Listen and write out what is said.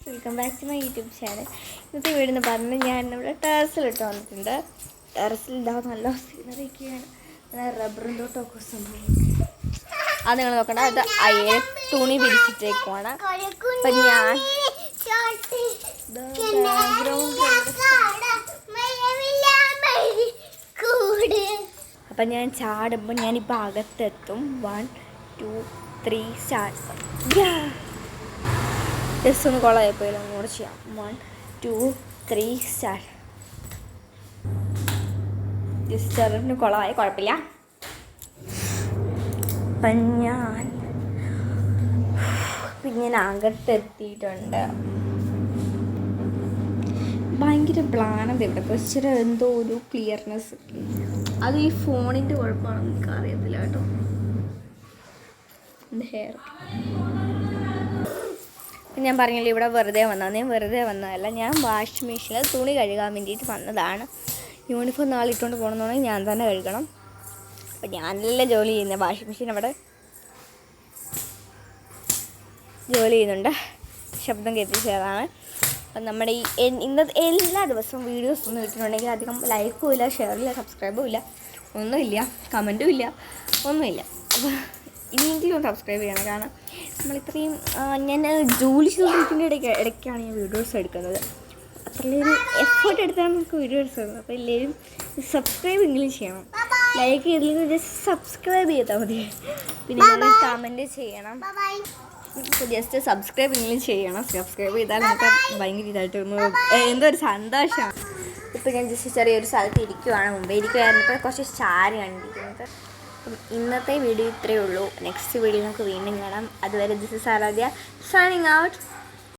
Welcome back to my YouTube channel. ഇന്നത്തെ വീടെന്ന് പറഞ്ഞ് ഞാൻ ഇവിടെ ടെറസിലിട്ട് വന്നിട്ടുണ്ട്. ടെറസിൽ ഇതാ നല്ല സീനറിയൊക്കെയാണ്, റബ്ബറും തോട്ടമൊക്കെ സംഭവം. അത് നിങ്ങൾ നോക്കണ്ട, അത് അയ്യ തുണി പിരിച്ചിട്ടേക്കുവാണ്. അപ്പം ഞാൻ ചാടുമ്പോൾ ഞാനിപ്പോൾ അകത്തെത്തും. 1 2 3 സ്റ്റാർട്ട്. ജസ്റ്റ് ഒന്ന് കൊളായപ്പോയില്ല, ഒന്നുകൂടെ ചെയ്യാം. 1 2 3 സ്റ്റാർട്ട്. ജസ്റ്റ് ചെറുതിന് കുളമായി, കുഴപ്പമില്ല. അപ്പം ഞാൻ അകത്തെത്തിയിട്ടുണ്ട്. ഭയങ്കര പ്ലാനത് ഇവിടെ, പക്ഷേ എന്തോ ഒരു ക്ലിയർനെസ് ഒക്കെ. അത് ഈ ഫോണിൻ്റെ കുഴപ്പമാണെന്ന് എനിക്ക് അറിയത്തില്ല കേട്ടോ. എൻ്റെ ഹെയർ ഞാൻ പറഞ്ഞില്ല, ഇവിടെ വെറുതെ വന്നതല്ല. ഞാൻ വാഷിംഗ് മെഷീനിൽ തുണി കഴുകാൻ വേണ്ടിയിട്ട് വന്നതാണ്. യൂണിഫോം നാളെ ഇട്ടുകൊണ്ട് പോകണമെന്നുണ്ടെങ്കിൽ ഞാൻ തന്നെ കഴുകണം. അപ്പം ഞാനെല്ലാം ജോലി ചെയ്യുന്നത്, വാഷിംഗ് മെഷീൻ അവിടെ ജോലി ചെയ്യുന്നുണ്ട്. ശബ്ദം കേൾപ്പിച്ചതാണ്. അപ്പം നമ്മുടെ ഈ ഇന്നത്തെ എല്ലാ ദിവസവും വീഡിയോസ് ഒന്നും ഇട്ടിട്ടുണ്ടെങ്കിൽ അധികം ലൈക്കും ഇല്ല, ഷെയറില്ല, സബ്സ്ക്രൈബും ഇല്ല, ഒന്നുമില്ല, കമൻറ്റും ഇല്ല, ഒന്നുമില്ല. അപ്പോൾ ഇനിയെങ്കിലും സബ്സ്ക്രൈബ് ചെയ്യണം. കാരണം നമ്മളിത്രയും ഞാൻ ജോലി ചെയ്തിരിക്കുന്ന ഇടയ്ക്കാണ് ഞാൻ വീഡിയോസ് എടുക്കുന്നത്. അത്രയും എഫേർട്ട് എടുത്താണ് നമുക്ക് വീഡിയോസ് എടുക്കുന്നത്. അപ്പോൾ എല്ലാവരും സബ്സ്ക്രൈബ് എങ്കിലും ചെയ്യണം. ലൈക്ക് ചെയ്തില്ലെങ്കിൽ ജസ്റ്റ് സബ്സ്ക്രൈബ് ചെയ്താൽ മതി. പിന്നെ കമൻറ്റ് ചെയ്യണം. ഇപ്പോൾ ജസ്റ്റ് സബ്സ്ക്രൈബ് എങ്കിലും ചെയ്യണം. സബ്സ്ക്രൈബ് ചെയ്താൽ നമുക്ക് ഭയങ്കര ഇതായിട്ട് എന്തോ ഒരു സന്തോഷമാണ്. ഇപ്പോൾ ഞാൻ ജസ്റ്റ് ചെറിയൊരു സ്ഥലത്ത് ഇരിക്കുവാണ്. മുമ്പേ ഇരിക്കുമായിരുന്നപ്പോൾ കുറച്ച് ചാരി കണ്ടിരിക്കുന്നത്. ഇന്നത്തെ വീഡിയോ ഇത്രയേ ഉള്ളൂ. നെക്സ്റ്റ് വീഡിയോ നമുക്ക് വീണ്ടും കാണാം. അതുവരെ this is Aaradhya signing out.